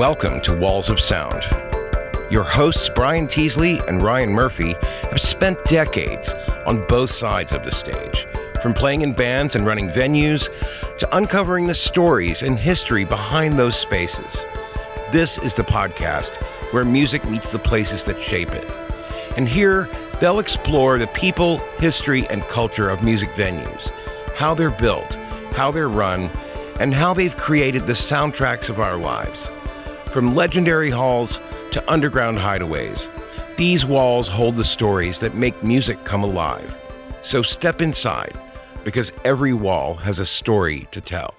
Welcome to Walls of Sound. Your hosts, Brian Teasley and Ryan Murphy, have spent decades on both sides of the stage, from playing in bands and running venues to uncovering the stories and history behind those spaces. This is the podcast where music meets the places that shape it. And here, they'll explore the people, history, and culture of music venues, how they're built, how they're run, and how they've created the soundtracks of our lives. From legendary halls to underground hideaways, these walls hold the stories that make music come alive. So step inside, because every wall has a story to tell.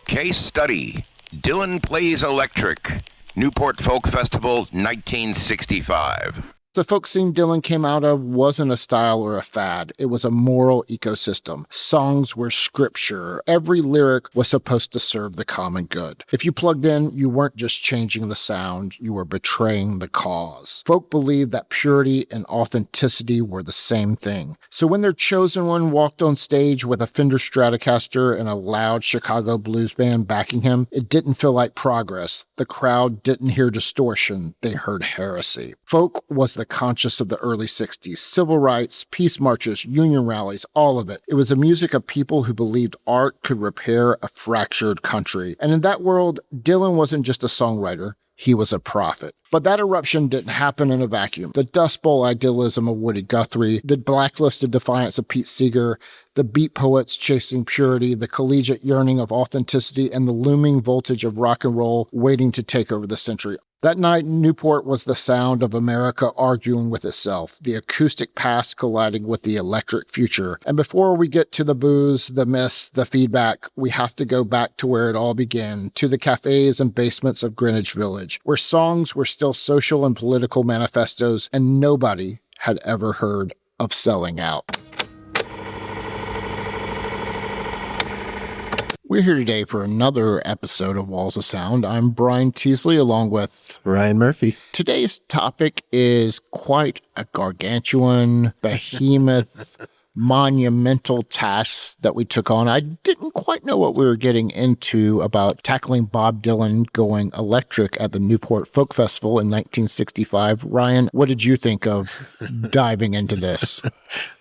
Case study: Dylan Plays Electric, Newport Folk Festival, 1965. The folk scene Dylan came out of wasn't a style or a fad. It was a moral ecosystem. Songs were scripture. Every lyric was supposed to serve the common good. If you plugged in, you weren't just changing the sound, you were betraying the cause. Folk believed that purity and authenticity were the same thing. So when their chosen one walked on stage with a Fender Stratocaster and a loud Chicago blues band backing him, it didn't feel like progress. The crowd didn't hear distortion, they heard heresy. Folk was the conscious of the early 60s. Civil rights, peace marches, union rallies, all of it. It was the music of people who believed art could repair a fractured country. And in that world, Dylan wasn't just a songwriter. He was a prophet. But that eruption didn't happen in a vacuum. The Dust Bowl idealism of Woody Guthrie, the blacklisted defiance of Pete Seeger, the beat poets chasing purity, the collegiate yearning of authenticity, and the looming voltage of rock and roll waiting to take over the century. That night, Newport was the sound of America arguing with itself, the acoustic past colliding with the electric future. And before we get to the booze, the myths, the feedback, we have to go back to where it all began, to the cafes and basements of Greenwich Village, where songs were still social and political manifestos, and nobody had ever heard of selling out. We're here today for another episode of Walls of Sound. I'm Brian Teasley along with Ryan Murphy. Today's topic is quite a gargantuan, behemoth, monumental task that we took on. I didn't quite know what we were getting into about tackling Bob Dylan going electric at the Newport Folk Festival in 1965. Ryan, what did you think of diving into this?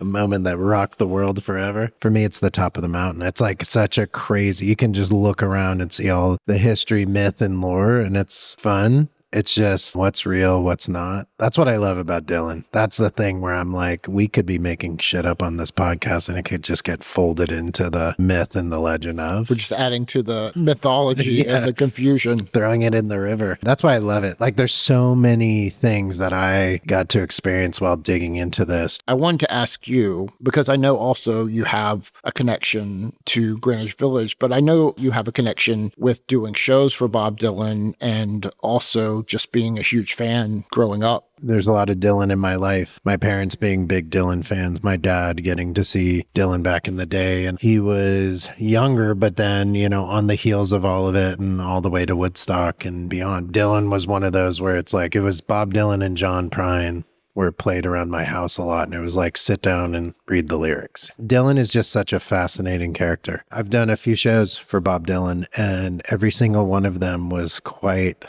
A moment that rocked the world forever. For me, it's the top of the mountain. It's like such a crazy, you can just look around and see all the history, myth, and lore, and it's fun. It's just what's real, what's not. That's what I love about Dylan. That's the thing where I'm like, we could be making shit up on this podcast and it could just get folded into the myth and the legend of. We're just adding to the mythology and the confusion. Throwing it in the river. That's why I love it. Like there's so many things that I got to experience while digging into this. I wanted to ask you, because I know also you have a connection to Greenwich Village, but I know you have a connection with doing shows for Bob Dylan and also just being a huge fan growing up. There's a lot of Dylan in my life. My parents being big Dylan fans, my dad getting to see Dylan back in the day. And he was younger, but then, on the heels of all of it and all the way to Woodstock and beyond. Dylan was one of those where it's like, it was Bob Dylan and John Prine were played around my house a lot. And it was like, sit down and read the lyrics. Dylan is just such a fascinating character. I've done a few shows for Bob Dylan and every single one of them was quite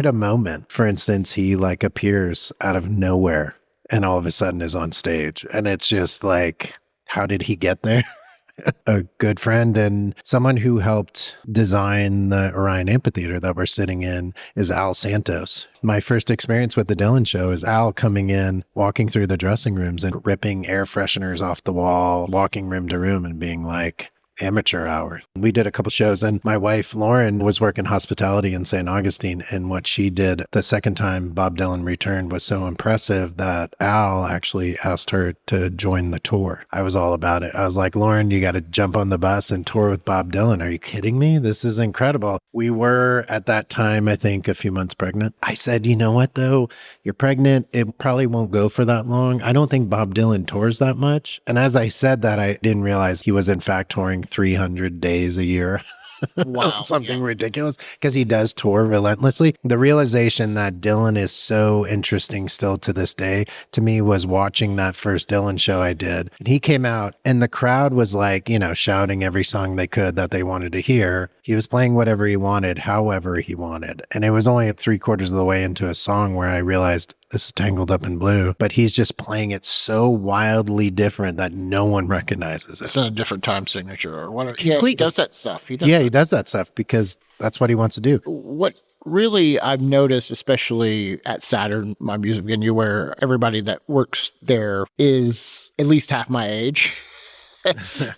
a moment. For instance, he appears out of nowhere and all of a sudden is on stage. And it's just like, how did he get there? A good friend and someone who helped design the Orion Amphitheater that we're sitting in is Al Santos. My first experience with the Dylan show is Al coming in, walking through the dressing rooms and ripping air fresheners off the wall, walking room to room and being like, amateur hour. We did a couple shows and my wife, Lauren, was working hospitality in St. Augustine. And what she did the second time Bob Dylan returned was so impressive that Al actually asked her to join the tour. I was all about it. I was like, Lauren, you got to jump on the bus and tour with Bob Dylan. Are you kidding me? This is incredible. We were at that time, I think, a few months pregnant. I said, you know what though? You're pregnant. It probably won't go for that long. I don't think Bob Dylan tours that much. And as I said that, I didn't realize he was in fact touring 300 days a year. Wow. Something ridiculous, because he does tour relentlessly. The realization that Dylan is so interesting still to this day to me was watching that first Dylan show I did. And he came out and the crowd was like, shouting every song they could that they wanted to hear. He was playing whatever he wanted, however he wanted. And it was only at 3/4 of the way into a song where I realized this is Tangled Up in Blue, but he's just playing it so wildly different that no one recognizes it. It's in a different time signature or whatever. Completely. He does that stuff. He does that stuff because that's what he wants to do. What really I've noticed, especially at Saturn, my music venue, where everybody that works there is at least half my age.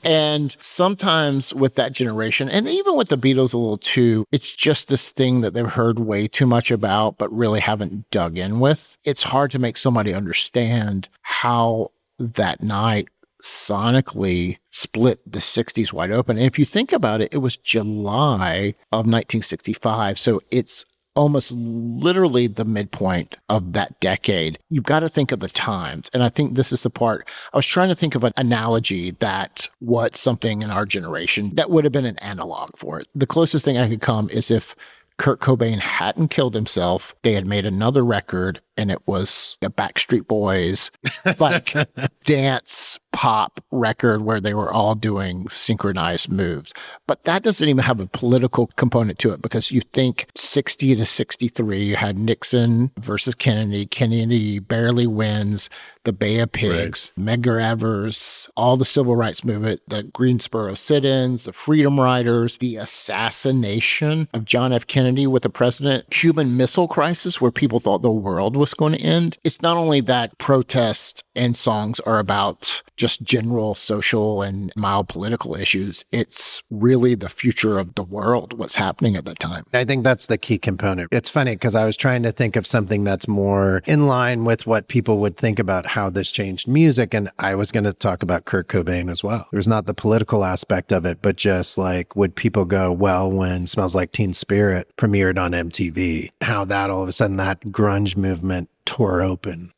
And sometimes with that generation, and even with the Beatles a little too, it's just this thing that they've heard way too much about, but really haven't dug in with. It's hard to make somebody understand how that night sonically split the 60s wide open. And if you think about it, it was July of 1965. So it's almost literally the midpoint of that decade. You've got to think of the times. And I think this is the part. I was trying to think of an analogy that what's something in our generation that would have been an analog for it. The closest thing I could come is if Kurt Cobain hadn't killed himself, they had made another record and it was a Backstreet Boys like dance pop record where they were all doing synchronized moves. But that doesn't even have a political component to it, because you think 60 to 63, you had Nixon versus Kennedy. Kennedy barely wins. The Bay of Pigs, right. Medgar Evers, all the civil rights movement, the Greensboro sit-ins, the Freedom Riders, the assassination of John F. Kennedy with the president, Cuban Missile Crisis, where people thought the world was going to end. It's not only that protests and songs are about just general social and mild political issues. It's really the future of the world, what's happening at that time. I think that's the key component. It's funny because I was trying to think of something that's more in line with what people would think about how this changed music. And I was going to talk about Kurt Cobain as well. There's not the political aspect of it, but just like, would people go, well, when Smells Like Teen Spirit premiered on MTV, how that all of a sudden that grunge movement tore open,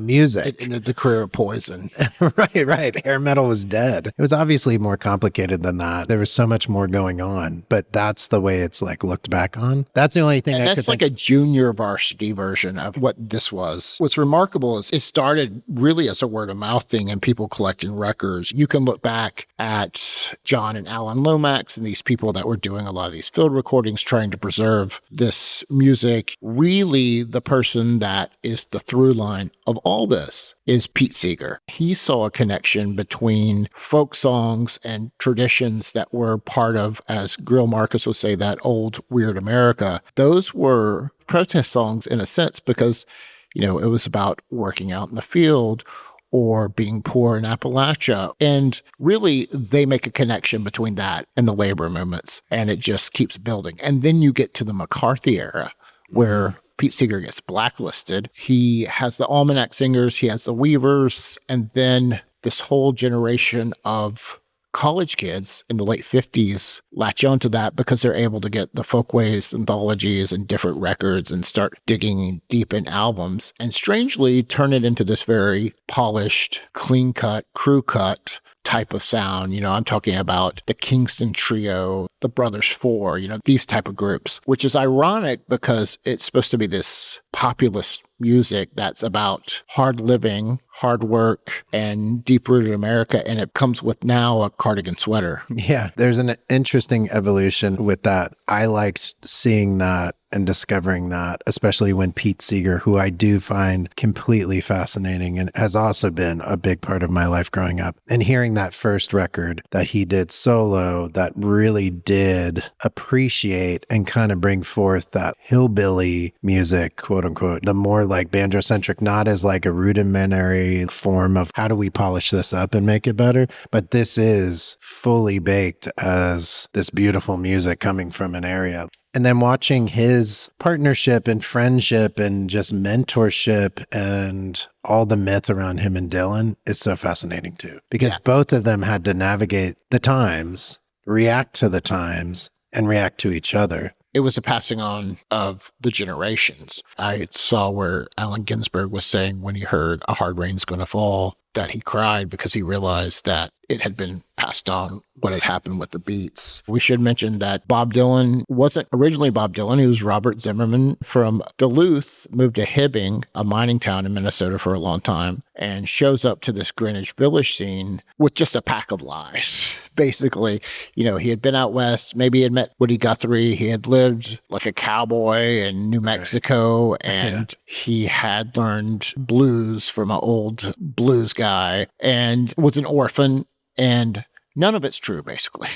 music. And the career of Poison. Right. Hair metal was dead. It was obviously more complicated than that. There was so much more going on, but that's the way it's like looked back on. That's the only thing and I that's could like a junior varsity version of what this was. What's remarkable is it started really as a word of mouth thing and people collecting records. You can look back at John and Alan Lomax and these people that were doing a lot of these field recordings, trying to preserve this music. Really, the person that is the through line of all this is Pete Seeger. He saw a connection between folk songs and traditions that were part of, as Grill Marcus would say, that old weird America. Those were protest songs in a sense because, it was about working out in the field or being poor in Appalachia. And really, they make a connection between that and the labor movements, and it just keeps building. And then you get to the McCarthy era where Pete Seeger gets blacklisted. He has the Almanac Singers, he has the Weavers, and then this whole generation of college kids in the late 50s latch onto that because they're able to get the Folkways anthologies and different records and start digging deep in albums and strangely turn it into this very polished, clean-cut, crew-cut type of sound. I'm talking about the Kingston Trio, the Brothers Four, these type of groups, which is ironic because it's supposed to be this populist music that's about hard living, hard work, and deep-rooted America, and it comes with now a cardigan sweater. Yeah, there's an interesting evolution with that. I liked seeing that and discovering that, especially when Pete Seeger, who I do find completely fascinating and has also been a big part of my life growing up, and hearing that first record that he did solo that really did appreciate and kind of bring forth that hillbilly music, quote unquote, the more like banjo-centric, not as like a rudimentary form of how do we polish this up and make it better, but this is fully baked as this beautiful music coming from an area. And then watching his partnership and friendship and just mentorship and all the myth around him and Dylan is so fascinating too, because both of them had to navigate the times, react to the times, and react to each other. It was a passing on of the generations. I saw where Allen Ginsberg was saying when he heard A Hard Rain's Gonna Fall that he cried because he realized that it had been passed on what had happened with the Beats. We should mention that Bob Dylan wasn't originally Bob Dylan. He was Robert Zimmerman from Duluth, moved to Hibbing, a mining town in Minnesota for a long time, and shows up to this Greenwich Village scene with just a pack of lies. Basically, he had been out west. Maybe he had met Woody Guthrie. He had lived like a cowboy in New Mexico, and he had learned blues from an old blues guy and was an orphan, and none of it's true, basically.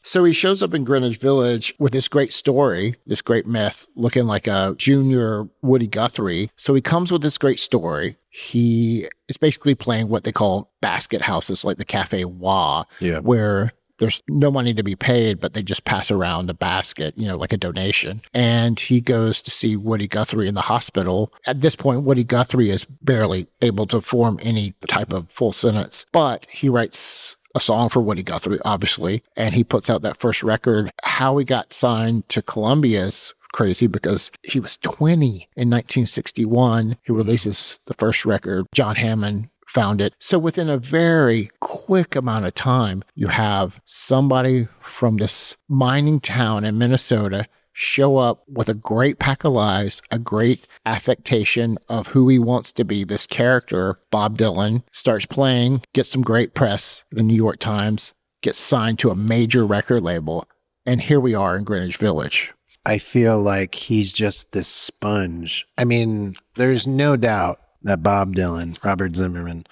So he shows up in Greenwich Village with this great story, this great myth, looking like a junior Woody Guthrie. So he comes with this great story. He is basically playing what they call basket houses, like the Cafe Wah, where there's no money to be paid, but they just pass around a basket, like a donation. And he goes to see Woody Guthrie in the hospital. At this point, Woody Guthrie is barely able to form any type of full sentence, but he writes a song for Woody Guthrie, obviously, and he puts out that first record. How he got signed to Columbia is crazy because he was 20 in 1961. He releases the first record. John Hammond found it. So within a very quick amount of time, you have somebody from this mining town in Minnesota show up with a great pack of lies, a great affectation of who he wants to be. This character, Bob Dylan, starts playing, gets some great press, the New York Times, gets signed to a major record label, and here we are in Greenwich Village. I feel like he's just this sponge. I mean, there's no doubt that Bob Dylan, Robert Zimmerman,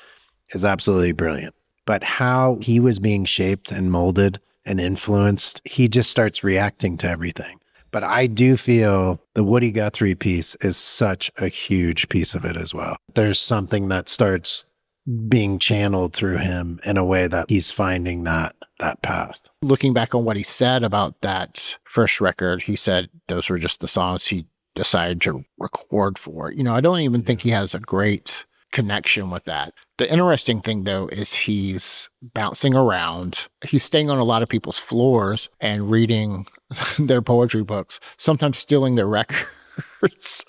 is absolutely brilliant. But how he was being shaped and molded and influenced, he just starts reacting to everything. But I do feel the Woody Guthrie piece is such a huge piece of it as well. There's something that starts being channeled through him in a way that he's finding that path. Looking back on what he said about that first record, he said those were just the songs he decided to record for. I don't even think he has a great connection with that. The interesting thing, though, is he's bouncing around. He's staying on a lot of people's floors and reading their poetry books, sometimes stealing their records.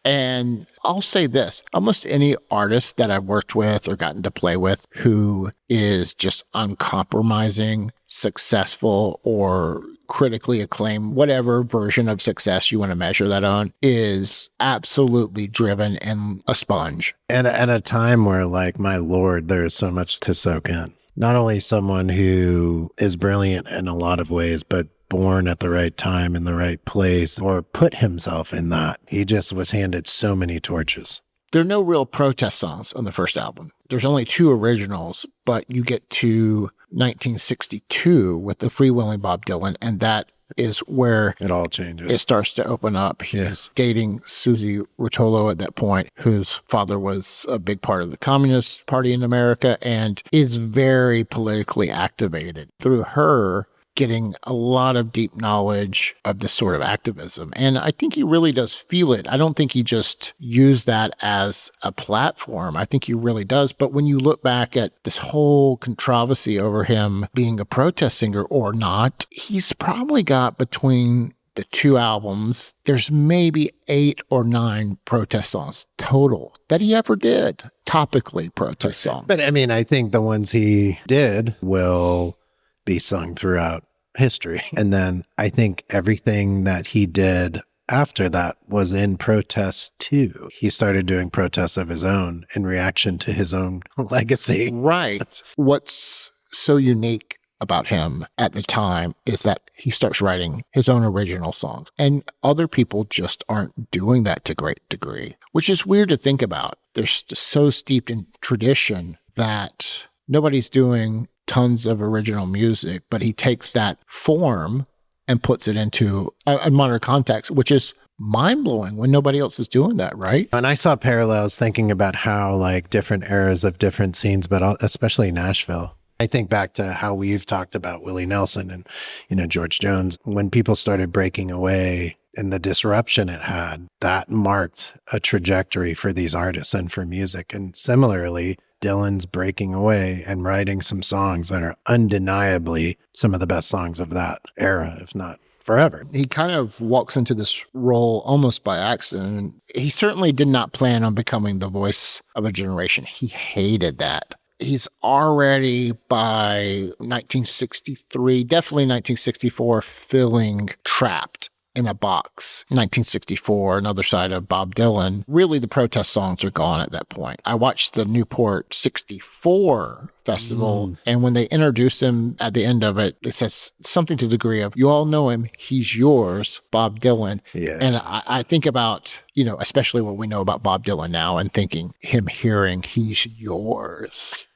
And I'll say this, almost any artist that I've worked with or gotten to play with who is just uncompromising, successful, or critically acclaimed, whatever version of success you want to measure that on, is absolutely driven and a sponge. And at a time where, like, my Lord, there's so much to soak in. Not only someone who is brilliant in a lot of ways, but born at the right time in the right place, or put himself in that. He just was handed so many torches. There are no real protest songs on the first album. There's only 2 originals, but you get to 1962 with the Freewheeling Bob Dylan, and that is where it all changes. It starts to open up. He's dating Susie Rotolo at that point, whose father was a big part of the Communist Party in America and is very politically activated. Through her, getting a lot of deep knowledge of this sort of activism. And I think he really does feel it. I don't think he just used that as a platform. I think he really does. But when you look back at this whole controversy over him being a protest singer or not, he's probably got between the 2 albums, there's maybe 8 or 9 protest songs total that he ever did, topically protest songs. But I mean, I think the ones he did will be sung throughout history. And then I think everything that he did after that was in protest too. He started doing protests of his own in reaction to his own legacy. Right. What's so unique about him at the time is that he starts writing his own original songs. And other people just aren't doing that to a great degree, which is weird to think about. They're so steeped in tradition that nobody's doing tons of original music, but he takes that form and puts it into a modern context, which is mind-blowing when nobody else is doing that, right? And I saw parallels thinking about how, like, different eras of different scenes, but especially Nashville. I think back to how we've talked about Willie Nelson and, George Jones. When people started breaking away and the disruption it had, that marked a trajectory for these artists and for music. And similarly, Dylan's breaking away and writing some songs that are undeniably some of the best songs of that era, if not forever. He kind of walks into this role almost by accident. He certainly did not plan on becoming the voice of a generation. He hated that. he's already by 1963, definitely 1964, feeling trapped in a box. 1964, another side of Bob Dylan. Really, the protest songs are gone at that point. I watched the Newport 64 festival, and when they introduce him at the end of it, it says something to the degree of, you all know him, he's yours, Bob Dylan. Yeah. And I think about, especially what we know about Bob Dylan now, and thinking him hearing, he's yours.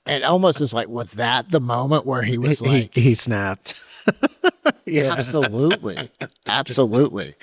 It almost is like, was that the moment where he was like... He snapped. Yeah, absolutely. Absolutely.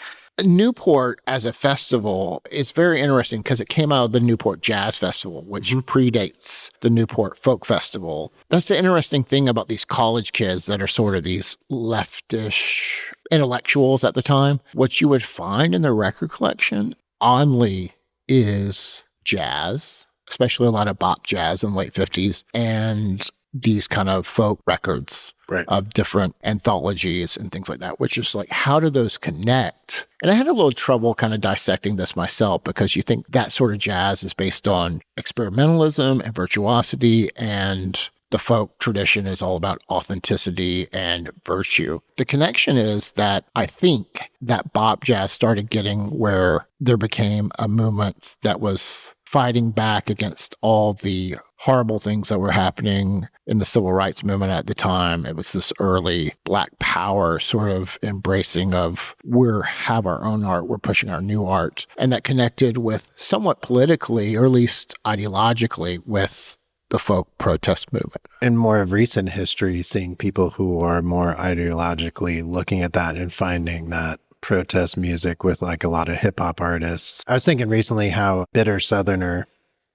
Newport as a festival is very interesting because it came out of the Newport Jazz Festival, which predates the Newport Folk Festival. That's the interesting thing about these college kids that are sort of these leftish intellectuals at the time. What you would find in their record collection, oddly, is jazz, especially a lot of bop jazz in the late 50s, and these kind of folk records of different anthologies and things like that, which is like, how do those connect? And I had a little trouble kind of dissecting this myself, because you think that sort of jazz is based on experimentalism and virtuosity, and the folk tradition is all about authenticity and virtue. The connection is that I think that bop jazz started getting where there became a movement that was fighting back against all the horrible things that were happening in the civil rights movement at the time. It was this early Black Power sort of embracing of, we have our own art, we're pushing our new art. And that connected with somewhat politically, or at least ideologically, with the folk protest movement. In more of recent history, seeing people who are more ideologically looking at that and finding that protest music with like a lot of hip hop artists. I was thinking recently how Bitter Southerner,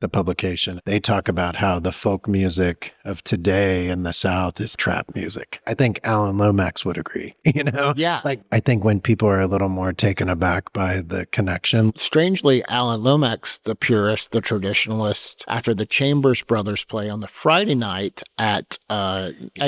the publication, they talk about how the folk music of today in the South is trap music. I think Alan Lomax would agree, Yeah. Like, I think when people are a little more taken aback by the connection. Strangely, Alan Lomax, the purist, the traditionalist, after the Chambers Brothers play on the Friday night at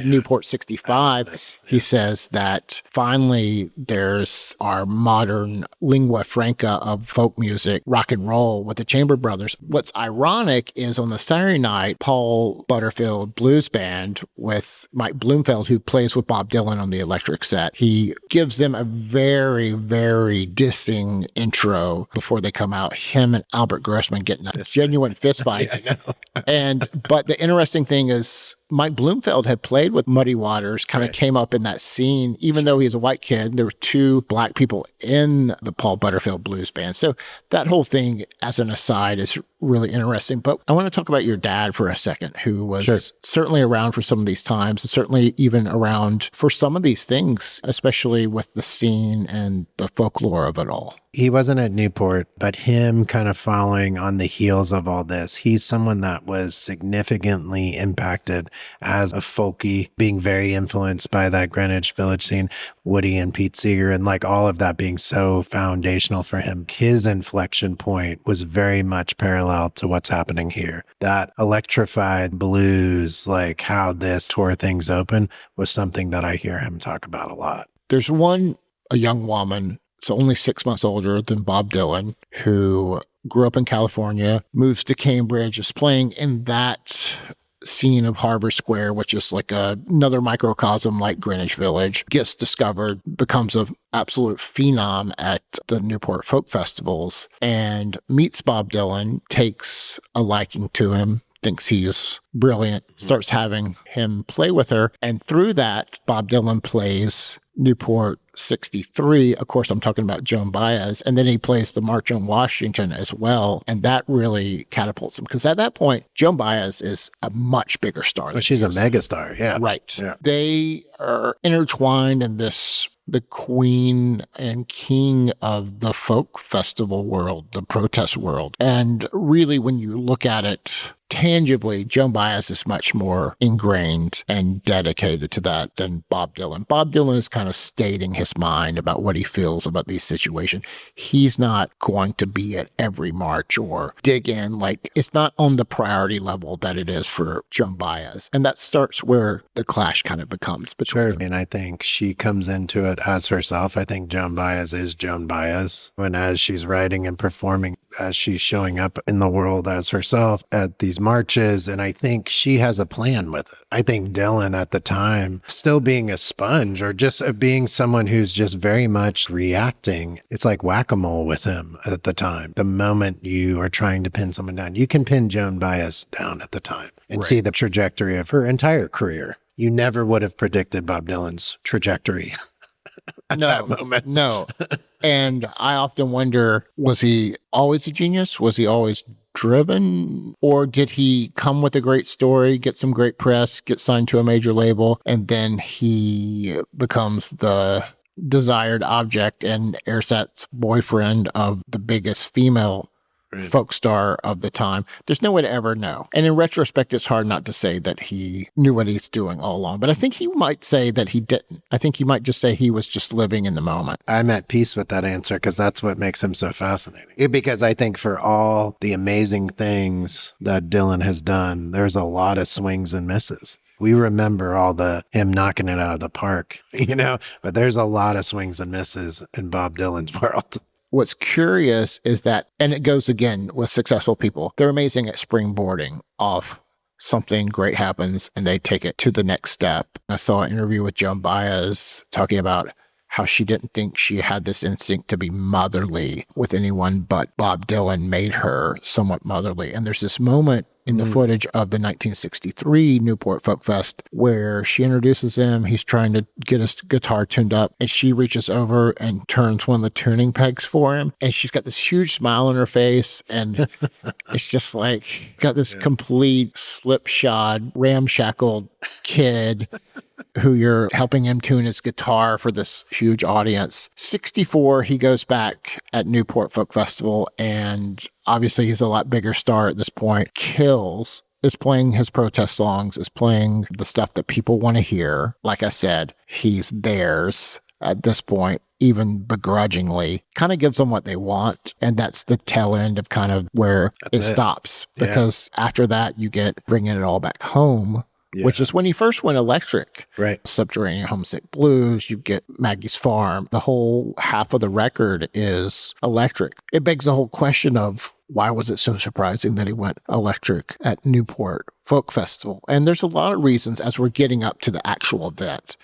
Newport 65, he says that finally there's our modern lingua franca of folk music, rock and roll with the Chamber Brothers. What's ironic is on the Saturday night, Paul Butterfield Blues Band with Mike Bloomfield, who plays with Bob Dylan on the electric set, he gives them a very, very dissing intro before they come out. Him and Albert Grossman getting a genuine fist fight. I know. But the interesting thing is, Mike Bloomfield had played with Muddy Waters, kind of came up in that scene, even though he's a white kid. There were two Black people in the Paul Butterfield Blues Band. So that whole thing, as an aside, is really interesting. But I want to talk about your dad for a second, who was certainly around for some of these times, and certainly even around for some of these things, especially with the scene and the folklore of it all. He wasn't at Newport, but him kind of following on the heels of all this, he's someone that was significantly impacted as a folkie, being very influenced by that Greenwich Village scene, Woody and Pete Seeger, and like all of that being so foundational for him. His inflection point was very much parallel to what's happening here. That electrified blues, like how this tore things open, was something that I hear him talk about a lot. There's a young woman, so only 6 months older than Bob Dylan, who grew up in California, moves to Cambridge, is playing in that scene of Harbor Square, which is like another microcosm like Greenwich Village, gets discovered, becomes an absolute phenom at the Newport Folk Festivals, and meets Bob Dylan, takes a liking to him, thinks he's brilliant, starts having him play with her. And through that, Bob Dylan plays Newport 63. Of course, I'm talking about Joan Baez. And then he plays the March on Washington as well. And that really catapults him. Because at that point, Joan Baez is a much bigger star. Well, she's a megastar, yeah. Right. Yeah. They are intertwined in this, the queen and king of the folk festival world, the protest world. And really, when you look at it tangibly, Joan Baez is much more ingrained and dedicated to that than Bob Dylan. Bob Dylan is kind of stating his mind about what he feels about these situations. He's not going to be at every march or dig in. Like, it's not on the priority level that it is for Joan Baez. And that starts where the clash kind of becomes between between them. And I think she comes into it as herself. I think Joan Baez is Joan Baez. And as she's writing and performing, as she's showing up in the world as herself at these marches, and I think she has a plan with it. I think Dylan at the time, still being a sponge or just being someone who's just very much reacting, it's like whack-a-mole with him at the time. The moment you are trying to pin someone down, you can pin Joan Baez down at the time and see the trajectory of her entire career. You never would have predicted Bob Dylan's trajectory at that moment. No. And I often wonder, was he always a genius? Was he always driven? Or did he come with a great story, get some great press, get signed to a major label, and then he becomes the desired object and AirSat's boyfriend of the biggest female folk star of the time? There's no way to ever know. And in retrospect, it's hard not to say that he knew what he's doing all along. But I think he might say that he didn't. I think he might just say he was just living in the moment. I'm at peace with that answer because that's what makes him so fascinating. Because I think for all the amazing things that Dylan has done, there's a lot of swings and misses. We remember all him knocking it out of the park, but there's a lot of swings and misses in Bob Dylan's world. What's curious is that, and it goes again with successful people, they're amazing at springboarding off something great happens and they take it to the next step. I saw an interview with Joan Baez talking about how she didn't think she had this instinct to be motherly with anyone, but Bob Dylan made her somewhat motherly. And there's this moment in the footage of the 1963 Newport Folk Fest where she introduces him. He's trying to get his guitar tuned up, and she reaches over and turns one of the tuning pegs for him. And she's got this huge smile on her face, and it's just like, got this complete slipshod, ramshackled kid who you're helping him tune his guitar for this huge audience. 64, he goes back at Newport Folk Festival, and obviously he's a lot bigger star at this point. Kills, is playing his protest songs, is playing the stuff that people want to hear. Like I said, he's theirs at this point, even begrudgingly. Kind of gives them what they want, and that's the tail end of kind of where it stops. Because after that, you get Bringing It All Back Home, which is when he first went electric. Right. Subterranean Homesick Blues, you get Maggie's Farm. The whole half of the record is electric. It begs the whole question of, why was it so surprising that he went electric at Newport Folk Festival? And there's a lot of reasons as we're getting up to the actual event.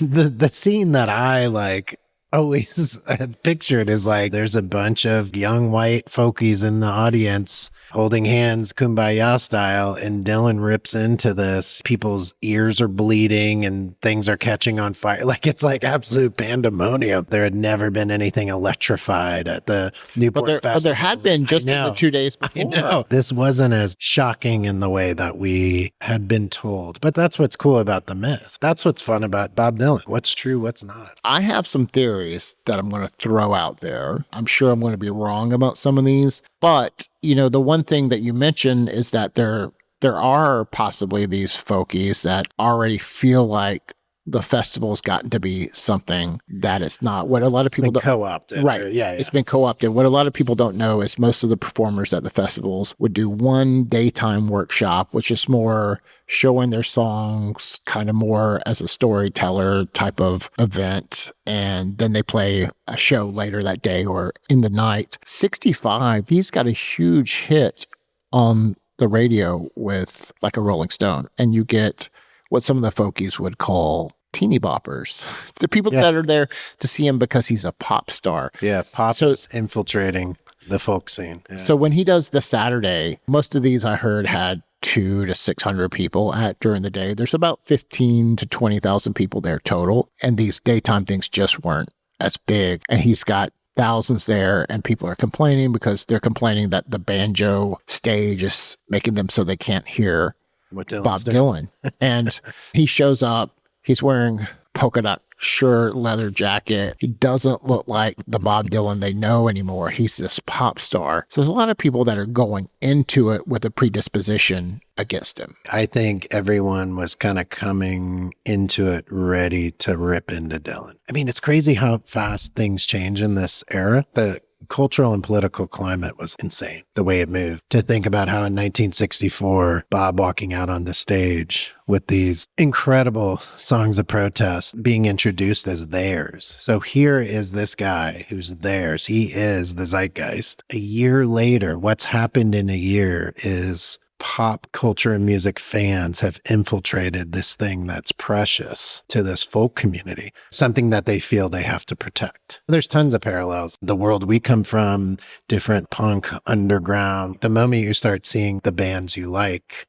The scene that I always pictured is there's a bunch of young white folkies in the audience holding hands, kumbaya style, and Dylan rips into this. People's ears are bleeding and things are catching on fire. It's absolute pandemonium. There had never been anything electrified at the Newport Festival. But there had been just in the 2 days before. I know. This wasn't as shocking in the way that we had been told. But that's what's cool about the myth. That's what's fun about Bob Dylan. What's true, what's not. I have some theories that I'm going to throw out there. I'm sure I'm going to be wrong about some of these. But, the one thing that you mentioned is that there are possibly these folkies that already feel like the festival's gotten to be something that it's not. What a lot of people co-opted. Right. It's been co-opted. What a lot of people don't know is most of the performers at the festivals would do one daytime workshop, which is more showing their songs kind of more as a storyteller type of event. And then they play a show later that day or in the night. 65, he's got a huge hit on the radio with like a Rolling Stone. And you get what some of the folkies would call teeny boppers. The people that are there to see him because he's a pop star. Yeah, pop is infiltrating the folk scene. Yeah. So when he does the Saturday, most of these I heard had 200 to 600 people during the day. There's about 15 to 20,000 people there total. And these daytime things just weren't as big. And he's got thousands there, and people are complaining because they're complaining that the banjo stage is making them so they can't hear Bob Dylan. And he shows up, he's wearing polka dot shirt, leather jacket. He doesn't look like the Bob Dylan they know anymore. He's this pop star. So there's a lot of people that are going into it with a predisposition against him. I think everyone was kind of coming into it ready to rip into Dylan. I mean, it's crazy how fast things change in this era. The cultural and political climate was insane, the way it moved. To think about how in 1964, Bob walking out on the stage with these incredible songs of protest being introduced as theirs. So here is this guy who's theirs. He is the zeitgeist. A year later, what's happened in a year is pop culture and music fans have infiltrated this thing that's precious to this folk community, something that they feel they have to protect. There's tons of parallels. The world we come from, different punk, underground. The moment you start seeing the bands you like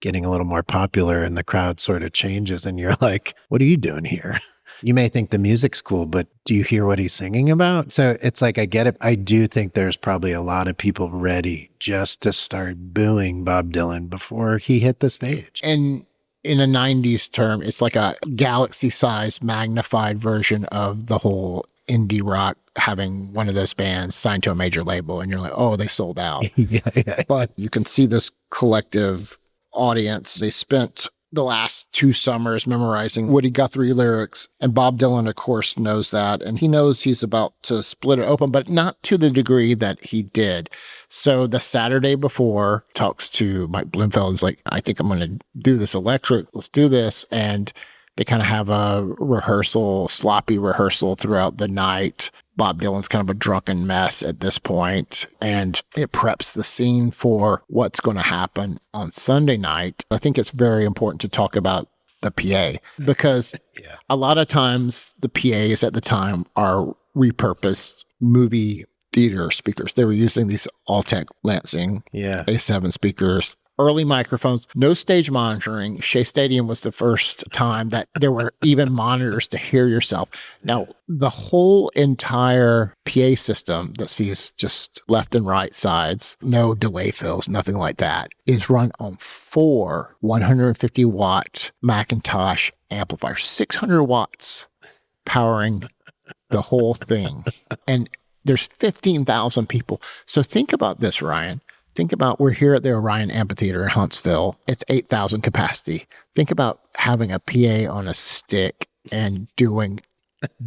getting a little more popular and the crowd sort of changes and you're like, what are you doing here? You may think the music's cool, but do you hear what he's singing about? So it's like, I get it. I do think there's probably a lot of people ready just to start booing Bob Dylan before he hit the stage. And in a 90s term, it's like a galaxy-sized magnified version of the whole indie rock having one of those bands signed to a major label. And you're like, oh, they sold out. Yeah. But you can see this collective audience. They spent the last 2 summers memorizing Woody Guthrie lyrics. And Bob Dylan, of course, knows that. And he knows he's about to split it open, but not to the degree that he did. So the Saturday before, talks to Mike Bloomfield and is like, I think I'm going to do this electric. Let's do this. And they kind of have a rehearsal, sloppy rehearsal throughout the night. Bob Dylan's kind of a drunken mess at this point, and it preps the scene for what's going to happen on Sunday night. I think it's very important to talk about the PA because a lot of times the PAs at the time are repurposed movie theater speakers. They were using these Altec Lansing A7 speakers. Early microphones, no stage monitoring. Shea Stadium was the first time that there were even monitors to hear yourself. Now, the whole entire PA system that sees just left and right sides, no delay fills, nothing like that, is run on 4 150-watt Macintosh amplifiers, 600 watts powering the whole thing. And there's 15,000 people. So think about this, Ryan. Think about, we're here at the Orion Amphitheater in Huntsville. It's 8,000 capacity. Think about having a PA on a stick and doing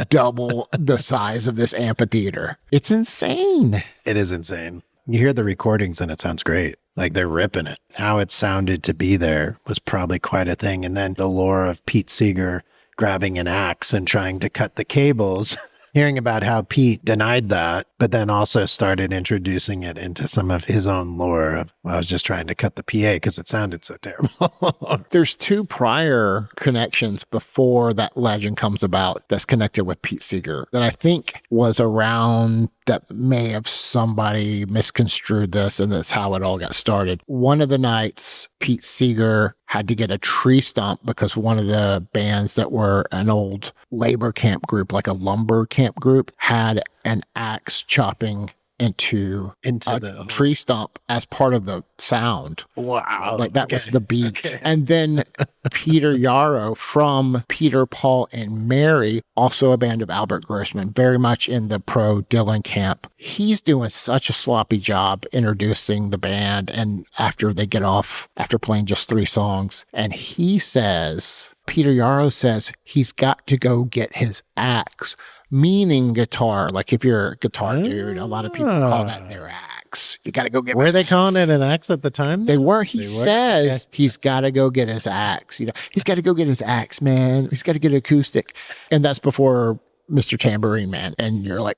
double the size of this amphitheater. It's insane. It is insane. You hear the recordings and it sounds great. Like they're ripping it. How it sounded to be there was probably quite a thing. And then the lore of Pete Seeger grabbing an axe and trying to cut the cables. Hearing about how Pete denied that, but then also started introducing it into some of his own lore of, well, I was just trying to cut the PA because it sounded so terrible. There's 2 prior connections before that legend comes about that's connected with Pete Seeger that I think was around that may have somebody misconstrued this, and that's how it all got started. One of the nights, Pete Seeger had to get a tree stump because one of the bands that were an old labor camp group, like a lumber camp group, had an axe chopping into the tree stump as part of the sound. Wow. Like that was the beat. Okay. And then Peter Yarrow from Peter, Paul, and Mary, also a band of Albert Grossman, very much in the pro Dylan camp. He's doing such a sloppy job introducing the band. And after they get off, after playing just 3 songs, and he says, Peter Yarrow says he's got to go get his axe. Meaning guitar. Like if you're a guitar dude, a lot of people call that their axe. You got to go get. Were they calling it an axe at the time? They were. He says he's got to go get his axe. You know, he's got to go get his axe, man. He's got to get an acoustic, and that's before Mr. Tambourine Man. And you're like,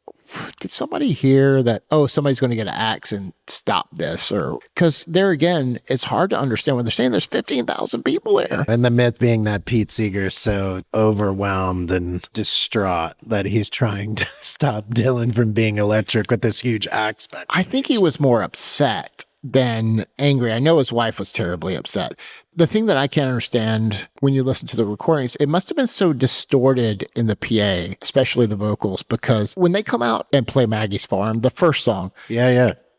did somebody hear that? Oh, somebody's going to get an axe and stop this, or because there again, it's hard to understand when they're saying there's 15,000 people there. And the myth being that Pete Seeger's so overwhelmed and distraught that he's trying to stop Dylan from being electric with this huge axe back. I think he was more upset than angry. I know his wife was terribly upset. The thing that I can't understand when you listen to the recordings, it must have been so distorted in the PA, especially the vocals, because when they come out and play Maggie's Farm, the first song,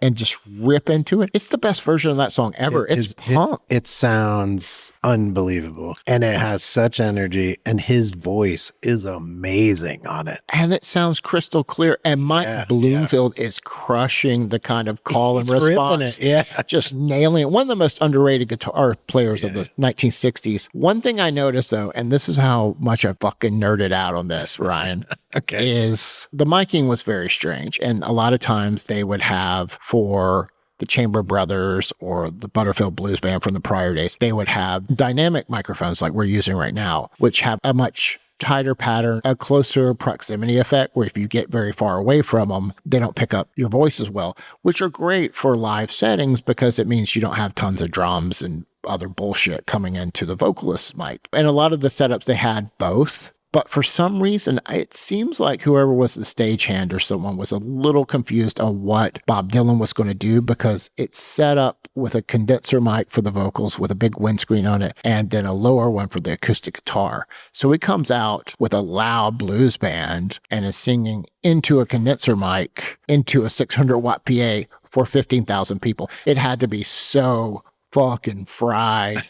and just rip into it. It's the best version of that song ever. It's punk. It sounds unbelievable. And it has such energy. And his voice is amazing on it. And it sounds crystal clear. And Mike Bloomfield is crushing the kind of call and response. Just nailing it. One of the most underrated guitar players of the 1960s. One thing I noticed, though, and this is how much I fucking nerded out on this, Ryan, is the miking was very strange. And a lot of times they would have for the Chamber Brothers or the Butterfield Blues Band from the prior days, they would have dynamic microphones like we're using right now, which have a much tighter pattern, a closer proximity effect, where if you get very far away from them, they don't pick up your voice as well, which are great for live settings because it means you don't have tons of drums and other bullshit coming into the vocalist's mic. And a lot of the setups, they had both. But for some reason, it seems like whoever was the stagehand or someone was a little confused on what Bob Dylan was going to do, because it's set up with a condenser mic for the vocals with a big windscreen on it and then a lower one for the acoustic guitar. So he comes out with a loud blues band and is singing into a condenser mic, into a 600-watt PA for 15,000 people. It had to be so fucking fried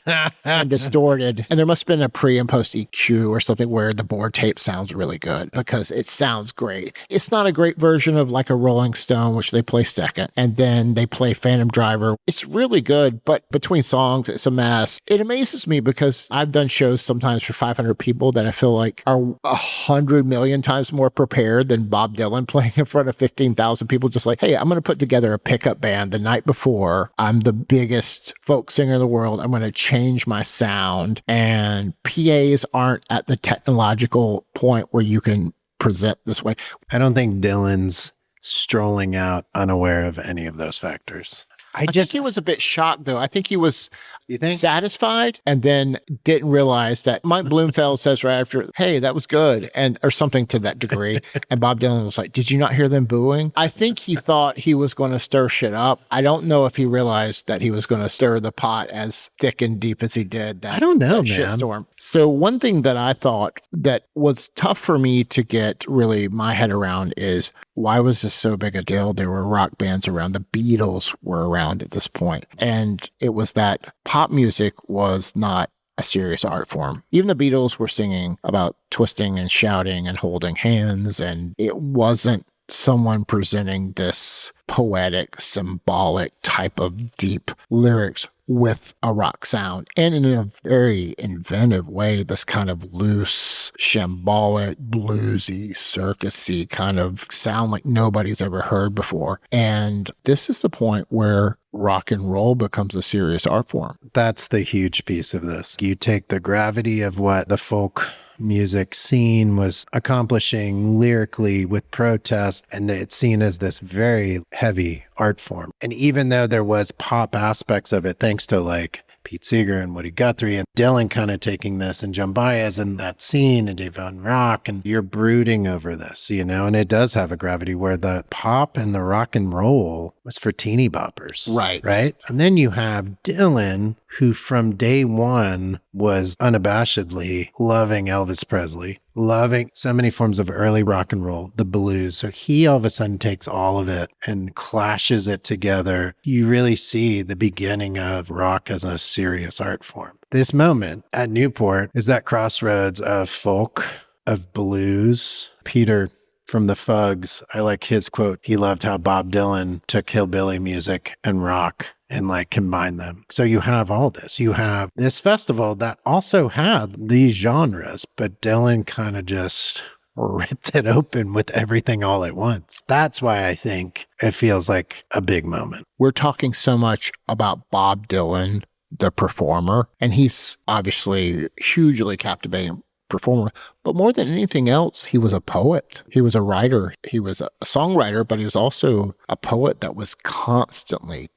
and distorted. And there must have been a pre and post EQ or something where the board tape sounds really good because it sounds great. It's not a great version of like a Rolling Stone, which they play second. And then they play Phantom Driver. It's really good, but between songs, it's a mess. It amazes me because I've done shows sometimes for 500 people that I feel like are 100 million times more prepared than Bob Dylan playing in front of 15,000 people. Just like, hey, I'm going to put together a pickup band the night before. I'm the biggest folk singer in the world. I'm going to change my sound, and PAs aren't at the technological point where you can present this way. I don't think Dylan's strolling out unaware of any of those factors. I think he was a bit shocked, though. I think he was satisfied and then didn't realize that Mike Bloomfield says right after, hey, that was good, and or something to that degree. And Bob Dylan was like, did you not hear them booing? I think he thought he was going to stir shit up. I don't know if he realized that he was going to stir the pot as thick and deep as he did. I don't know, man. Shitstorm. So one thing that I thought that was tough for me to get really my head around is, why was this so big a deal? There were rock bands around. The Beatles were around at this point. And it was that pop music was not a serious art form. Even the Beatles were singing about twisting and shouting and holding hands. And it wasn't someone presenting this poetic, symbolic type of deep lyrics with a rock sound, and in a very inventive way, this kind of loose, shambolic, bluesy, circusy kind of sound like nobody's ever heard before. And this is the point where rock and roll becomes a serious art form. That's the huge piece of this. You take the gravity of what the folk music scene was accomplishing lyrically with protest, and it's seen as this very heavy art form. And even though there was pop aspects of it, thanks to like Pete Seeger and Woody Guthrie and Dylan kind of taking this, and Joan Baez and that scene, and Dave Van Rock, and you're brooding over this, you know, and it does have a gravity where the pop and the rock and roll was for teeny boppers. Right. And then you have Dylan, who from day one was unabashedly loving Elvis Presley, loving so many forms of early rock and roll, the blues. So he all of a sudden takes all of it and clashes it together. You really see the beginning of rock as a serious art form. This moment at Newport is that crossroads of folk, of blues. Peter from the Fugs, I like his quote. He loved how Bob Dylan took hillbilly music and rock and like combine them. So you have all this. You have this festival that also had these genres, but Dylan kind of just ripped it open with everything all at once. That's why I think it feels like a big moment. We're talking so much about Bob Dylan, the performer, and he's obviously hugely captivating performer, but more than anything else, he was a poet. He was a writer. He was a songwriter, but he was also a poet that was constantly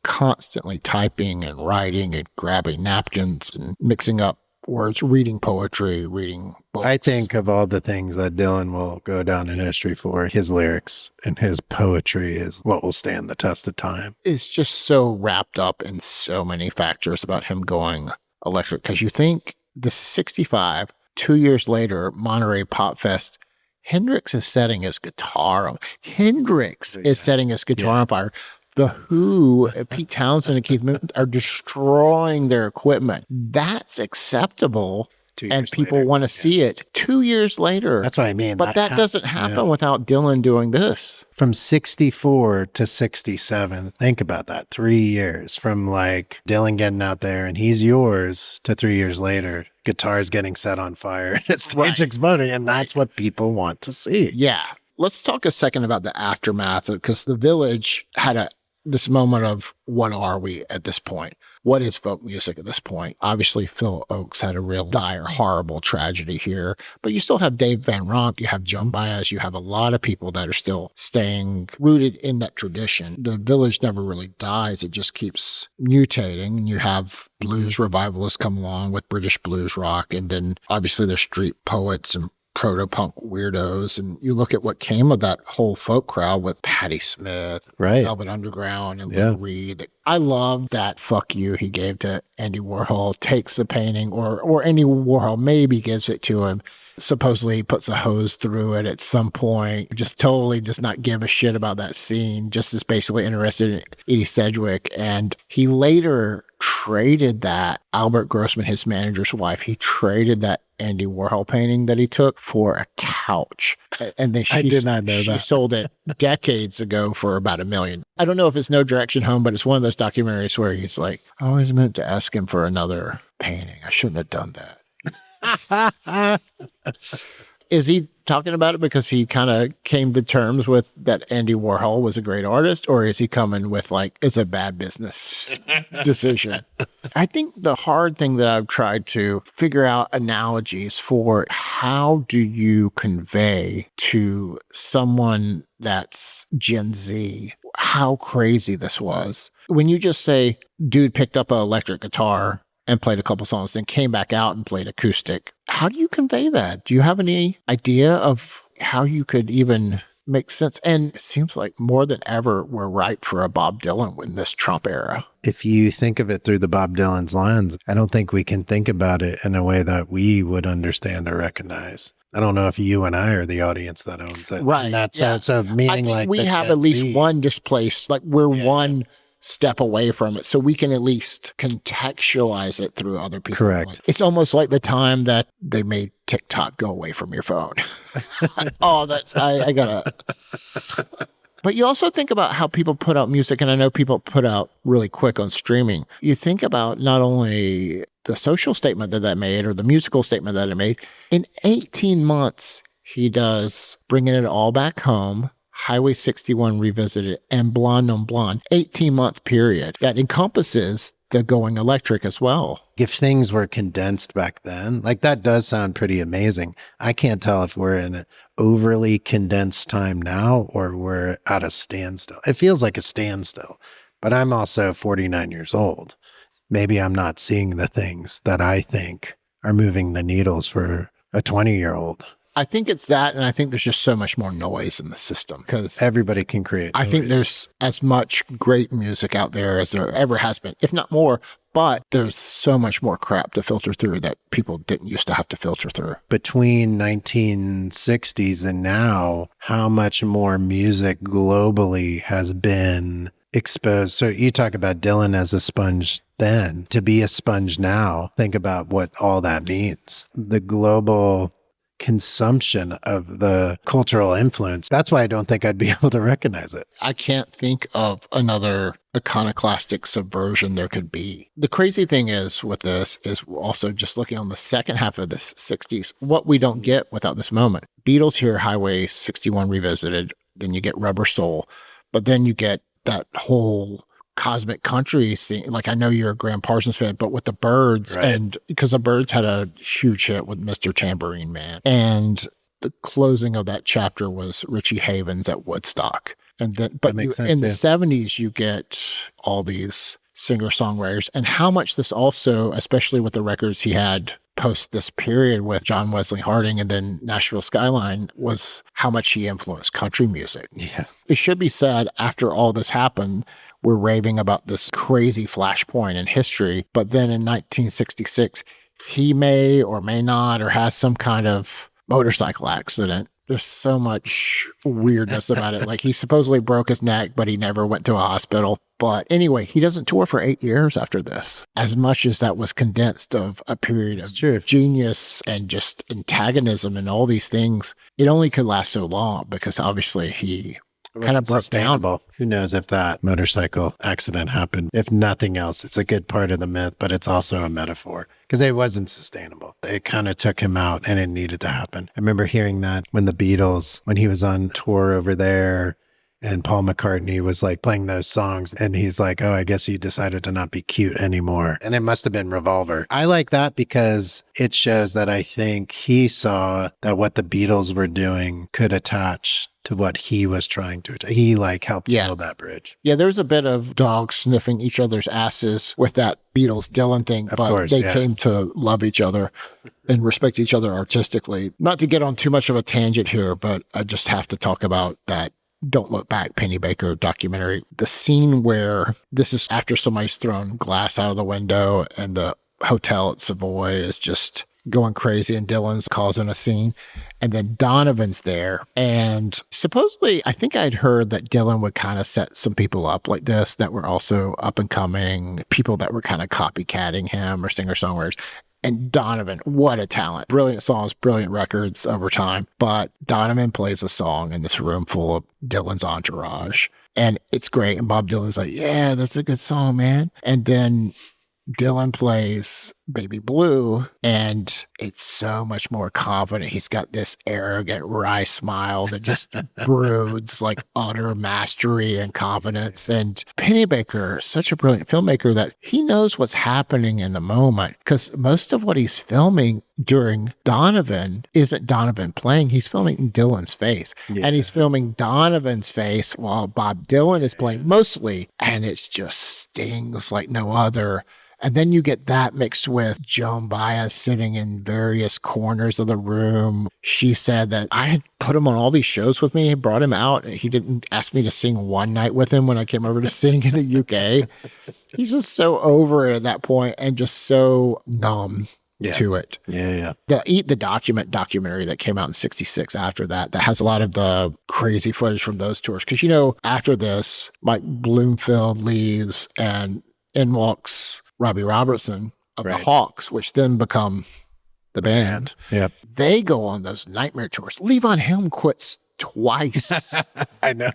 typing and writing and grabbing napkins and mixing up words, reading poetry, reading books. I think of all the things that Dylan will go down in history for, his lyrics and his poetry is what will stand the test of time. It's just so wrapped up in so many factors about him going electric, because you think this is 65, 2 years later, Monterey Pop Fest, Hendrix is setting his guitar on. Hendrix is setting his guitar on fire. The Who, Pete Townsend and Keith Moon are destroying their equipment. That's acceptable. 2 years And people later. want to see it 2 years later. That's what I mean. But that doesn't happen without Dylan doing this. From 64 to 67, think about that. 3 years from like Dylan getting out there and he's yours to 3 years later, guitar's getting set on fire and it's stage exploding. And that's what people want to see. Yeah. Let's talk a second about the aftermath, because the Village had this moment of, what are we at this point? What is folk music at this point? Obviously, Phil Oakes had a real dire, horrible tragedy here, but you still have Dave Van Ronk, you have Joan Baez, you have a lot of people that are still staying rooted in that tradition. The Village never really dies. It just keeps mutating, and you have blues revivalists come along with British blues rock, and then obviously there's street poets and proto-punk weirdos, and you look at what came of that whole folk crowd with Patti Smith, Velvet Underground, and Lou Reed. I love that fuck you he gave to Andy Warhol, takes the painting, or Andy Warhol maybe gives it to him. Supposedly he puts a hose through it at some point, just totally does not give a shit about that scene, just is basically interested in Edie Sedgwick. And he later traded that, Albert Grossman, his manager's wife, he traded that Andy Warhol painting that he took for a couch. And then I did not know she that. sold it decades ago for about $1 million. I don't know if it's No Direction Home, but it's one of those documentaries where he's like, I always meant to ask him for another painting. I shouldn't have done that. Is he talking about it because he kind of came to terms with that Andy Warhol was a great artist, or is he coming with like, it's a bad business decision? I think the hard thing that I've tried to figure out analogies for, how do you convey to someone that's Gen Z how crazy this was? When you just say, dude picked up an electric guitar and played a couple songs, then came back out and played acoustic. How do you convey that? Do you have any idea of how you could even make sense? And it seems like more than ever, we're ripe for a Bob Dylan in this Trump era. If you think of it through the Bob Dylan's lens, I don't think we can think about it in a way that we would understand or recognize. I don't know if you and I are the audience that owns it. Right. And that's so meaning I think like we have Gen at least Z. one displaced, like we're one step away from it, so we can at least contextualize it through other people. Correct. Like, it's almost like the time that they made TikTok go away from your phone. Oh, that's I gotta. But you also think about how people put out music, and I know people put out really quick on streaming. You think about not only the social statement that made, or the musical statement that it made. In 18 months, he does Bringing It All Back Home, Highway 61 Revisited, and Blonde on Blonde. 18-month period that encompasses the going electric as well. If things were condensed back then, like that does sound pretty amazing. I can't tell if we're in an overly condensed time now or we're at a standstill. It feels like a standstill, but I'm also 49 years old. Maybe I'm not seeing the things that I think are moving the needles for a 20-year-old. I think it's that, and I think there's just so much more noise in the system, because Everybody can create noise. I think there's as much great music out there as there ever has been, if not more, but there's so much more crap to filter through that people didn't used to have to filter through. Between 1960s and now, how much more music globally has been exposed. So you talk about Dylan as a sponge then. To be a sponge now, think about what all that means. The global consumption of the cultural influence. That's why I don't think I'd be able to recognize it. I can't think of another iconoclastic subversion there could be. The crazy thing is with this is also just looking on the second half of the 60s, what we don't get without this moment. Beatles hear Highway 61 Revisited, then you get Rubber Soul, but then you get that whole cosmic country scene. Like, I know you're a Graham Parsons fan, but with the Byrds, Right. and because the Byrds had a huge hit with Mr. Tambourine Man, and the closing of that chapter was Richie Havens at Woodstock. And then, but That makes sense, in the yeah. 70s, you get all these singer-songwriters, and how much this also, especially with the records he had post this period with John Wesley Harding and then Nashville Skyline, was how much he influenced country music. Yeah. It should be said, after all this happened, we're raving about this crazy flashpoint in history. But then in 1966, he may or may not, or has some kind of motorcycle accident There's so much weirdness about it. Like, he supposedly broke his neck, but he never went to a hospital. But anyway, he doesn't tour for 8 years after this. As much as that was condensed of a period of genius and just antagonism and all these things, it only could last so long because obviously he kind of broke down. Who knows if that motorcycle accident happened? If nothing else, it's a good part of the myth, but it's also a metaphor because it wasn't sustainable. It kind of took him out and it needed to happen. I remember hearing that when the Beatles, when he was on tour over there, and Paul McCartney was like playing those songs and he's like, oh, I guess you decided to not be cute anymore. And it must have been Revolver. I like that because it shows that I think he saw that what the Beatles were doing could attach to what he was trying to. He like helped build that bridge. Yeah, there's a bit of dogs sniffing each other's asses with that Beatles Dylan thing, but they came to love each other and respect each other artistically. Not to get on too much of a tangent here, but I just have to talk about that Don't Look Back Penny Baker documentary. The scene where this is after somebody's thrown glass out of the window and the hotel at Savoy is just going crazy and Dylan's causing a scene. And then Donovan's there. And supposedly, I think I'd heard that Dylan would kind of set some people up like this that were also up and coming, people that were kind of copycatting him or singer-songwriters. And Donovan, what a talent. Brilliant songs, brilliant records over time. But Donovan plays a song in this room full of Dylan's entourage. And it's great. And Bob Dylan's like, yeah, that's a good song, man. And then Dylan plays Baby Blue, and it's so much more confident. He's got this arrogant, wry smile that just broods like utter mastery and confidence. And Pennebaker, such a brilliant filmmaker that he knows what's happening in the moment because most of what he's filming during Donovan isn't Donovan playing. He's filming Dylan's face. Yeah. And he's filming Donovan's face while Bob Dylan is playing mostly. And it just stings like no other. And then you get that mixed with Joan Baez sitting in various corners of the room. She said that I had put him on all these shows with me, brought him out. He didn't ask me to sing one night with him when I came over to sing in the UK. He's just so over it at that point and just so numb to it. Yeah. The Eat the documentary that came out in 1966 after that has a lot of the crazy footage from those tours. Because, after this, Mike Bloomfield leaves and in walks Robbie Robertson of the Hawks, which then become the band. Yep. They go on those nightmare tours. Levon Helm quits twice. I know.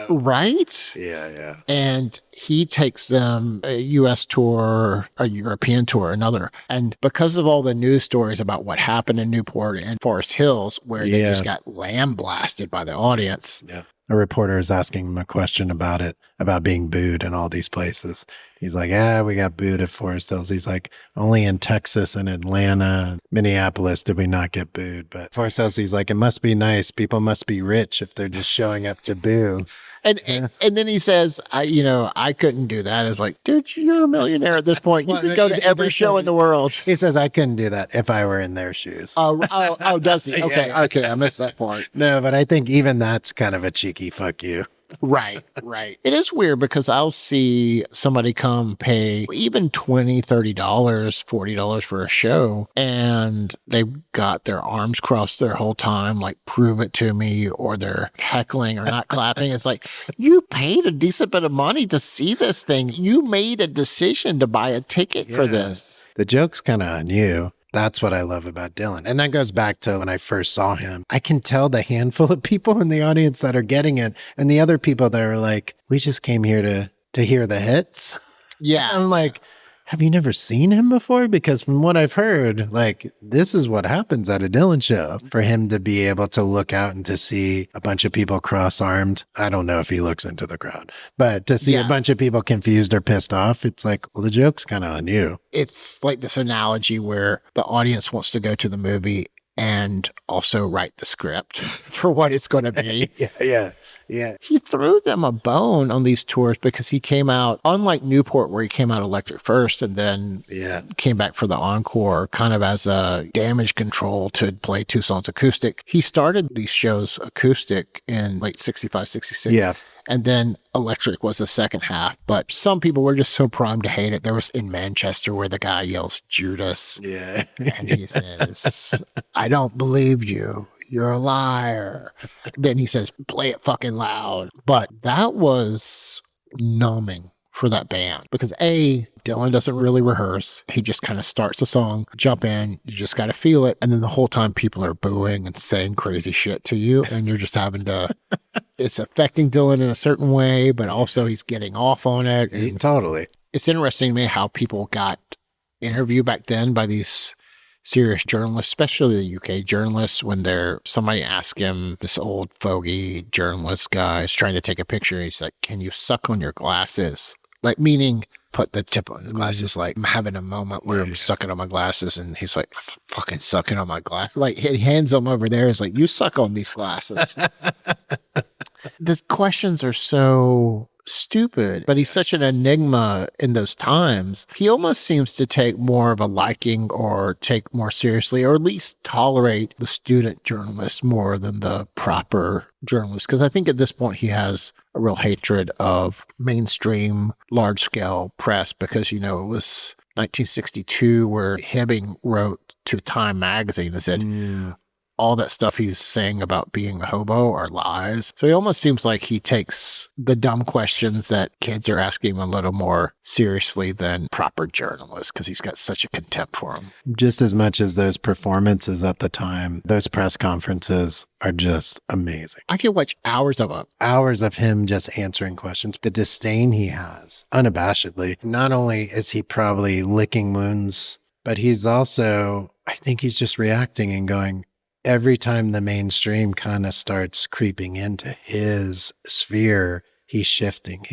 Right? Yeah. And he takes them a U.S. tour, a European tour, another. And because of all the news stories about what happened in Newport and Forest Hills, where they just got lambasted by the audience. Yeah. A reporter is asking him a question about it, about being booed in all these places. He's like, we got booed at Forest Hills. He's like, only in Texas and Atlanta, Minneapolis did we not get booed. But Forest Hills, he's like, it must be nice. People must be rich if they're just showing up to boo. And then he says, I couldn't do that. It's like, dude, you're a millionaire at this point. You can go to every show in the world. He says, I couldn't do that if I were in their shoes. Oh, does he? Okay, okay, I missed that part. No, but I think even that's kind of a cheeky fuck you. Right. It is weird because I'll see somebody come pay even $20, $30, $40 for a show, and they've got their arms crossed their whole time, like, prove it to me, or they're heckling or not clapping. It's like, you paid a decent bit of money to see this thing. You made a decision to buy a ticket for this. The joke's kind of on you. That's what I love about Dylan. And that goes back to when I first saw him. I can tell the handful of people in the audience that are getting it and the other people that are like, we just came here to hear the hits. Yeah. I'm like, have you never seen him before? Because from what I've heard, like, this is what happens at a Dylan show. For him to be able to look out and to see a bunch of people cross-armed, I don't know if he looks into the crowd, but to see a bunch of people confused or pissed off, it's like, well, the joke's kind of on you. It's like this analogy where the audience wants to go to the movie and also write the script for what it's going to be. Yeah. He threw them a bone on these tours because he came out, unlike Newport, where he came out electric first and then came back for the encore, kind of as a damage control to play two songs acoustic. He started these shows acoustic in late 65, 66. Yeah. And then electric was the second half. But some people were just so primed to hate it. There was in Manchester where the guy yells Judas. Yeah. And he says, I don't believe you. you're a liar. Then he says, play it fucking loud. But that was numbing for that band because Dylan doesn't really rehearse. He just kind of starts a song, jump in, you just got to feel it. And then the whole time people are booing and saying crazy shit to you. And you're just having to, it's affecting Dylan in a certain way, but also he's getting off on it. And Totally. it's interesting to me how people got interviewed back then by these serious journalists, especially the UK journalists, when somebody asked him, this old fogey journalist guy is trying to take a picture. He's like, can you suck on your glasses? Like, meaning put the tip on the glasses. Like, I'm having a moment where I'm sucking on my glasses. And he's like, I'm fucking sucking on my glasses. Like, he hands them over there. He's like, you suck on these glasses. The questions are so stupid, but he's such an enigma in those times. He almost seems to take more of a liking or take more seriously, or at least tolerate the student journalist more than the proper journalist. Because I think at this point he has a real hatred of mainstream, large-scale press because, it was 1962 where Hibbing wrote to Time magazine and said, all that stuff he's saying about being a hobo are lies. So it almost seems like he takes the dumb questions that kids are asking him a little more seriously than proper journalists because he's got such a contempt for them. Just as much as those performances at the time, those press conferences are just amazing. I could watch hours of them. Hours of him just answering questions. The disdain he has, unabashedly. Not only is he probably licking wounds, but he's also, I think he's just reacting and going, every time the mainstream kind of starts creeping into his sphere, he's shifting.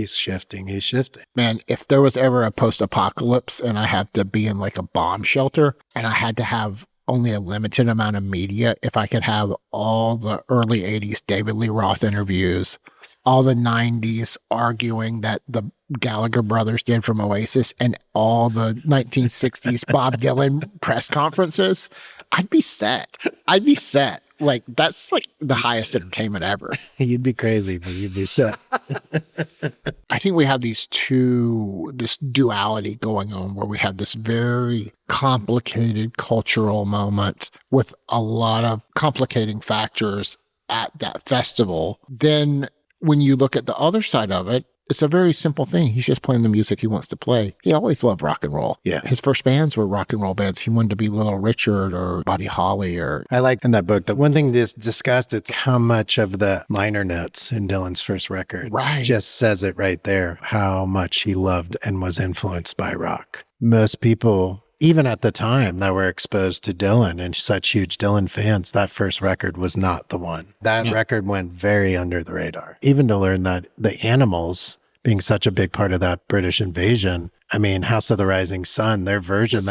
Man, if there was ever a post-apocalypse and I have to be in like a bomb shelter and I had to have only a limited amount of media, if I could have all the early 80s David Lee Roth interviews, all the 90s arguing that the Gallagher brothers did from Oasis, and all the 1960s Bob Dylan press conferences, I'd be set. Like, that's like the highest entertainment ever. You'd be crazy, but you'd be set. I think we have this duality going on where we have this very complicated cultural moment with a lot of complicating factors at that festival. Then when you look at the other side of it, it's a very simple thing. He's just playing the music he wants to play. He always loved rock and roll. Yeah. His first bands were rock and roll bands. He wanted to be Little Richard or Buddy Holly or... I like in that book, the one thing that's discussed, it's how much of the liner notes in Dylan's first record just says it right there, how much he loved and was influenced by rock. Most people, even at the time that were exposed to Dylan and such huge Dylan fans, that first record was not the one. That record went very under the radar. Even to learn that the Animals, being such a big part of that British invasion, I mean, House of the Rising Sun, their version,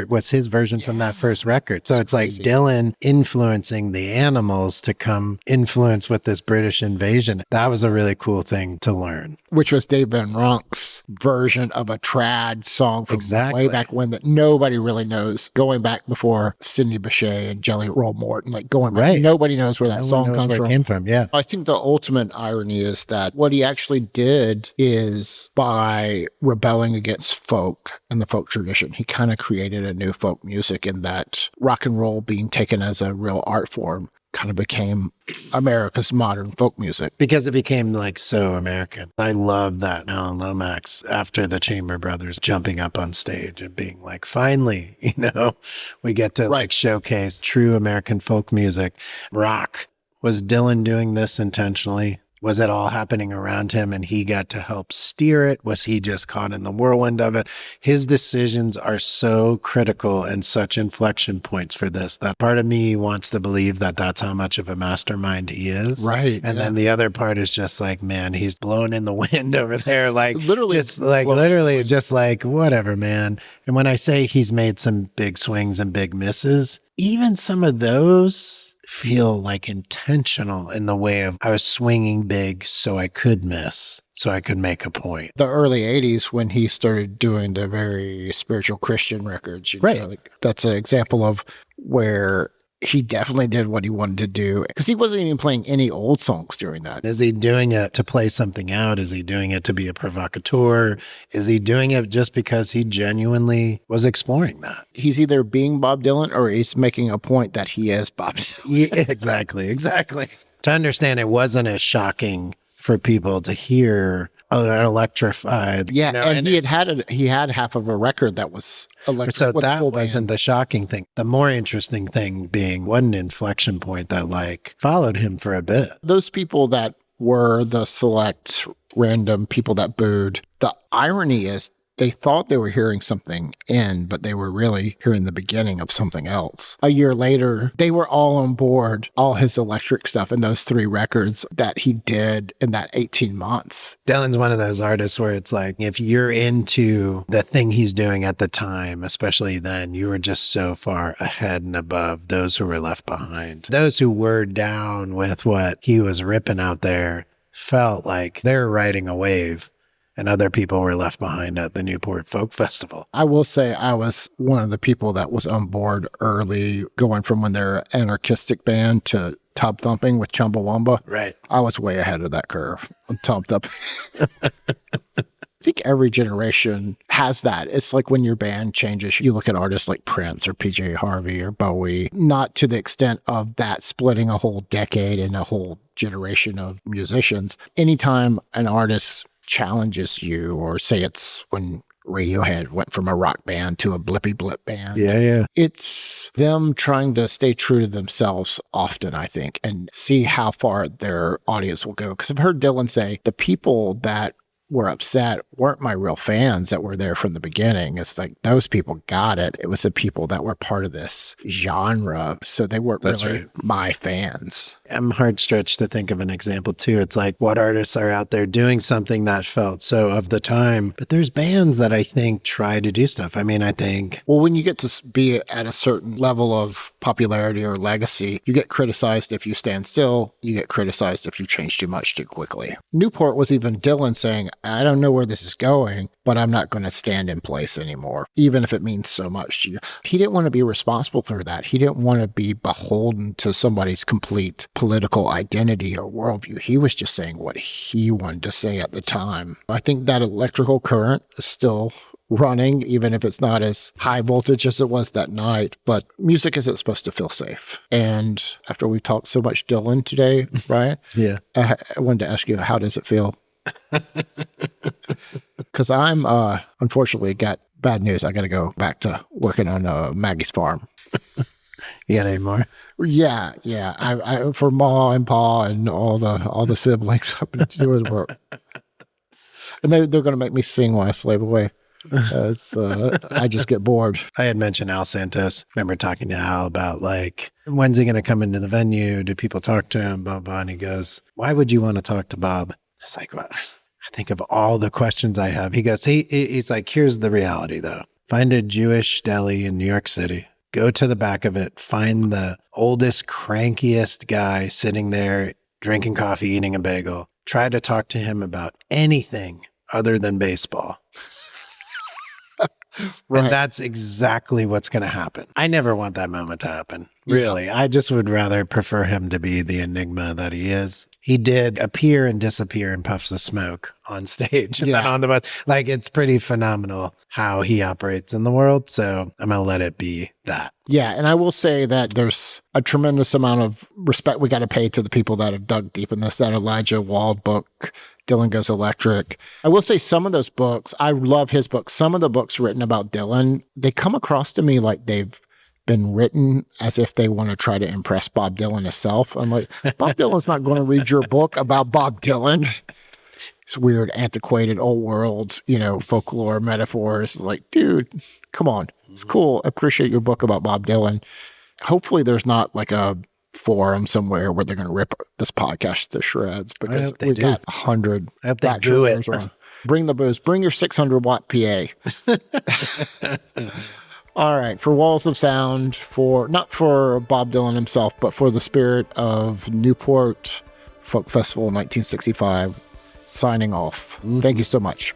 was his version from that first record. So it's like Dylan influencing the Animals to come influence with this British invasion. That was a really cool thing to learn. Which was Dave Van Ronk's version of a trad song from way back when that nobody really knows, going back before Sidney Bechet and Jelly Roll Morton, like going back. Nobody knows where that song comes from. It came from, yeah. I think the ultimate irony is that what he actually did is by rebelling against folk and the folk tradition, he kind of created a new folk music in that rock and roll being taken as a real art form kind of became America's modern folk music. Because it became like so American. I love that Alan Lomax after the Chamber Brothers jumping up on stage and being like, finally, we get to like showcase true American folk music. Rock. Was Dylan doing this intentionally? Was it all happening around him and he got to help steer it? Was he just caught in the whirlwind of it? His decisions are so critical and such inflection points for this that part of me wants to believe that that's how much of a mastermind he is. Right. And then the other part is just like, man, he's blowing in the wind over there. Like literally, just like whatever, man. And when I say he's made some big swings and big misses, even some of those feel like intentional in the way of I was swinging big so I could miss, so I could make a point. The early 80s when he started doing the very spiritual Christian records. That's an example of where he definitely did what he wanted to do because he wasn't even playing any old songs during that. Is he doing it to play something out? Is he doing it to be a provocateur? Is he doing it just because he genuinely was exploring that? He's either being Bob Dylan or he's making a point that he is Bob Dylan. Yeah, exactly. To understand, it wasn't as shocking for people to hear an electrified. Yeah, and he had half of a record that was electric. So with that full wasn't band. the shocking thing. The more interesting thing being what an inflection point that like followed him for a bit. Those people that were the select random people that booed. The irony is they thought they were hearing something in, but they were really hearing the beginning of something else. A year later, they were all on board, all his electric stuff in those 3 records that he did in that 18 months. Dylan's one of those artists where it's like, if you're into the thing he's doing at the time, especially then, you were just so far ahead and above those who were left behind. Those who were down with what he was ripping out there felt like they're riding a wave. And other people were left behind at the Newport Folk Festival. I will say I was one of the people that was on board early, going from when they're an anarchistic band to tub thumping with Chumbawamba. Right. I was way ahead of that curve on tub thumping. I think every generation has that. It's like when your band changes, you look at artists like Prince or PJ Harvey or Bowie, not to the extent of that splitting a whole decade and a whole generation of musicians. Anytime an artist challenges you, or say it's when Radiohead went from a rock band to a blippy blip band. Yeah. It's them trying to stay true to themselves often, I think, and see how far their audience will go. Because I've heard Dylan say the people that were upset weren't my real fans that were there from the beginning. It's like those people got it. It was the people that were part of this genre. So they weren't really my fans. I'm hard stretched to think of an example too. It's like what artists are out there doing something that felt so of the time, but there's bands that I think try to do stuff. I mean, I think. Well, when you get to be at a certain level of popularity or legacy, you get criticized if you stand still. You get criticized if you change too much too quickly. Newport was even Dylan saying, I don't know where this is going, but I'm not going to stand in place anymore, even if it means so much to you. He didn't want to be responsible for that. He didn't want to be beholden to somebody's complete political identity or worldview. He was just saying what he wanted to say at the time. I think that electrical current is still running, even if it's not as high voltage as it was that night. But music isn't supposed to feel safe. And after we talked so much Dylan today, right? Yeah. I wanted to ask you, how does it feel? Because I'm unfortunately got bad news. I got to go back to working on Maggie's farm. You got any more? Yeah. I for Ma and Pa and all the siblings, I've been doing work, and they're going to make me sing while I slave away. I just get bored. I had mentioned Al Santos. Remember talking to Al about like, when's he going to come into the venue? Do people talk to him? Blah, blah. And he goes, why would you want to talk to Bob? It's like, well, I think of all the questions I have. He goes, he's like, here's the reality though. Find a Jewish deli in New York City. Go to the back of it. Find the oldest, crankiest guy sitting there drinking coffee, eating a bagel. Try to talk to him about anything other than baseball. Right. And that's exactly what's going to happen. I never want that moment to happen. Really. Yeah. I just would rather prefer him to be the enigma that he is. He did appear and disappear in puffs of smoke on stage and then on the bus. Like, it's pretty phenomenal how he operates in the world. So I'm going to let it be that. Yeah. And I will say that there's a tremendous amount of respect we got to pay to the people that have dug deep in this. That Elijah Wald book, Dylan Goes Electric. I will say some of those books, I love his books. Some of the books written about Dylan, they come across to me like they've been written as if they want to try to impress Bob Dylan himself. I'm like, Bob Dylan's not going to read your book about Bob Dylan. It's weird, antiquated, old world, folklore, metaphors. Like, dude, come on. It's cool. I appreciate your book about Bob Dylan. Hopefully there's not like a forum somewhere where they're going to rip this podcast to shreds, because we got 100 lecturers on. Bring the booze. Bring your 600-watt PA. All right. For Walls of Sound, not for Bob Dylan himself, but for the spirit of Newport Folk Festival 1965, signing off. Thank you so much.